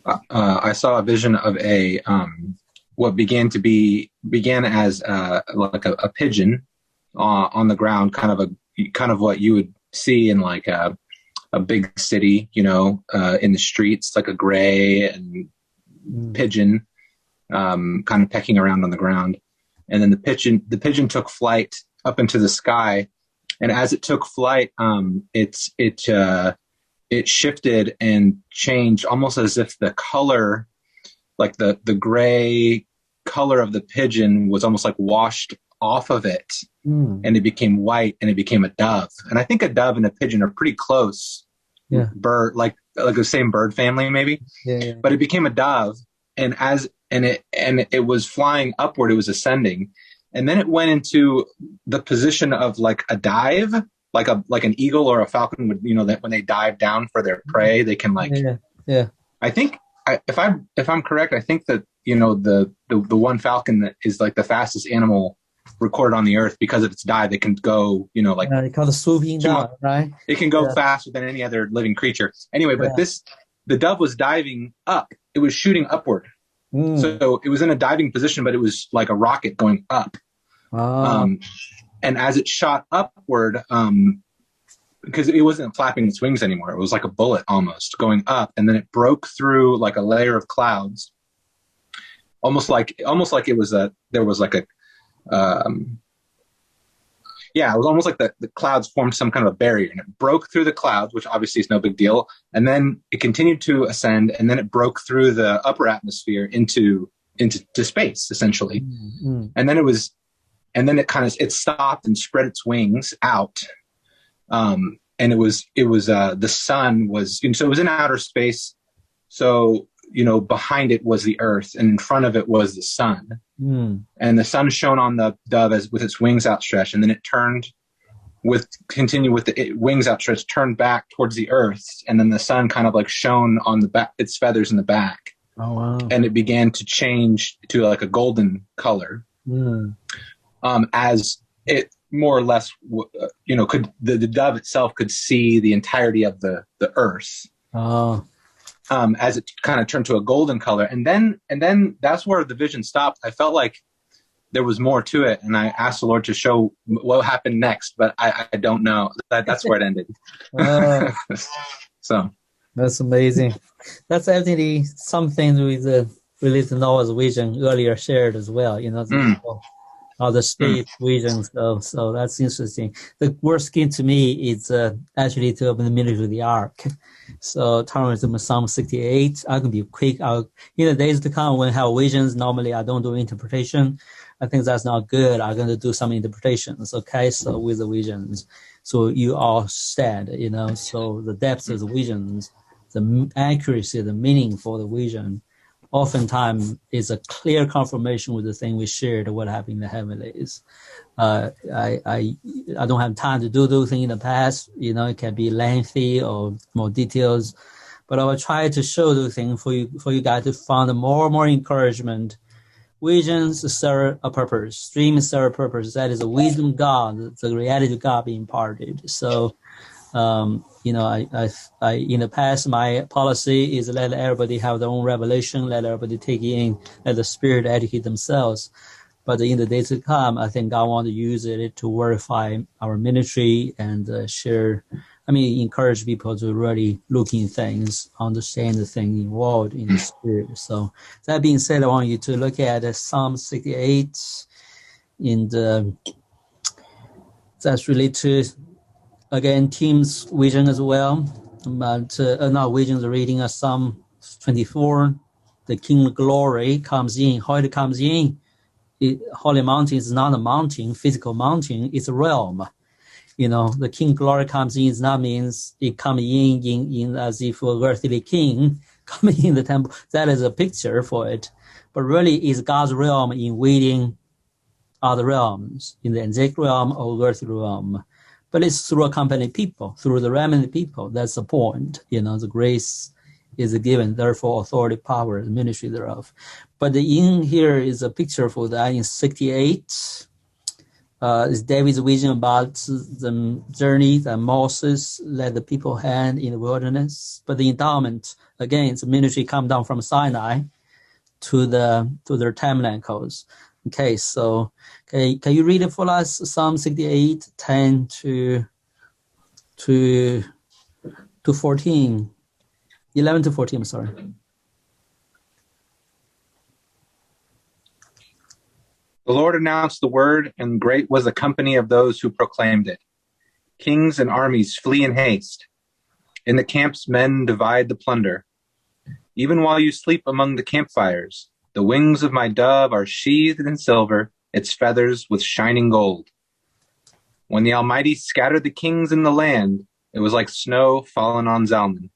I saw a vision of a what began as like a pigeon on the ground, kind of what you would see in like a big city, in the streets, like a gray and Mm. pigeon, kind of pecking around on the ground. And then the pigeon took flight up into the sky. And as it took flight, it shifted and changed almost as if the color, like the gray color of the pigeon was almost like washed off of it, Mm. and it became white and it became a dove. And I think a dove and a pigeon are pretty close Yeah. bird, like the same bird family maybe, Yeah. Yeah. but it became a dove. And it was flying upward, it was ascending. And then it went into the position of like a dive, like an eagle or a falcon would, that when they dive down for their prey, they can like, Yeah. Yeah. I think if I'm correct, I think that, the one falcon that is like the fastest animal recorded on the earth, because of its dive, it can go, like They call it swooping down, right? it can go Yeah. faster than any other living creature. Anyway, but Yeah. the dove was diving up. It was shooting upward. Mm. So it was in a diving position, but it was like a rocket going up. Ah. And as it shot upward, because it wasn't flapping its wings anymore, it was like a bullet almost going up, and then it broke through like a layer of clouds, almost like it was there was like a yeah, it was almost like the clouds formed some kind of a barrier, and it broke through the clouds, which obviously is no big deal. And then it continued to ascend, and then it broke through the upper atmosphere into space, essentially. Mm. And then it stopped and spread its wings out. And it was the sun was, so it was in outer space. So, behind it was the earth, and in front of it was the sun. Mm. And the sun shone on the dove with its wings outstretched, and then it continued with the wings outstretched, turned back towards the earth, and then the sun kind of like shone on the back, its feathers in the back, Oh, wow. and it began to change to like a golden color, Mm. as it more or less, could the dove itself could see the entirety of the earth. Oh. As it kind of turned to a golden color. And then that's where the vision stopped. I felt like there was more to it, and I asked the Lord to show what happened next, but I don't know. That's where it ended. Oh, So that's amazing. That's definitely something with related to Noah's vision earlier shared as well. The space visions. So that's interesting. The worst thing to me is actually to open the ministry of the ark. So turn to Psalm 68. I can be quick. In the days to come when I have visions, normally I don't do interpretation. I think that's not good. I'm going to do some interpretations. Okay. So with the visions. So you all said, so the depth of the visions, the accuracy, the meaning for the vision, oftentimes is a clear confirmation with the thing we shared, what happened in the heavenlies. I don't have time to do those things in the past. It can be lengthy or more details, but I will try to show those things for you guys to find more and more encouragement. Visions serve a purpose. Dreams serve a purpose. That is the wisdom of God, the reality of God being imparted. So, I in the past, my policy is let everybody have their own revelation, let everybody take in, let the Spirit educate themselves. But in the days to come, I think God wants to use it to verify our ministry and encourage people to really look in things, understand the thing involved in the Spirit. So that being said, I want you to look at Psalm 68, and that's related to, again, Tim's vision as well. But now visions reading Psalm 24, the King of Glory comes in. How it comes in? Holy Mountain is not a mountain, physical mountain. It's a realm. The King of Glory comes in. It not means it comes in as if a earthly king coming in the temple. That is a picture for it. But really, it's God's realm invading other realms, in the angelic realm or earthly realm. But it's through accompanying people, through the remnant people. That's the point. The grace is given, therefore authority, power, the ministry thereof. But in here is a picture for that in 68. is David's vision about the journey that Moses led the people hand in the wilderness. But the endowment, again, it's a ministry come down from Sinai to their tabernacles. Okay, so can you read it for us? Psalm 68, 10 to 14, 11 to 14. I'm sorry. The Lord announced the word, and great was the company of those who proclaimed it. Kings and armies flee in haste. In the camps men divide the plunder. Even while you sleep among the campfires, the wings of my dove are sheathed in silver, its feathers with shining gold. When the Almighty scattered the kings in the land, it was like snow fallen on Zalman.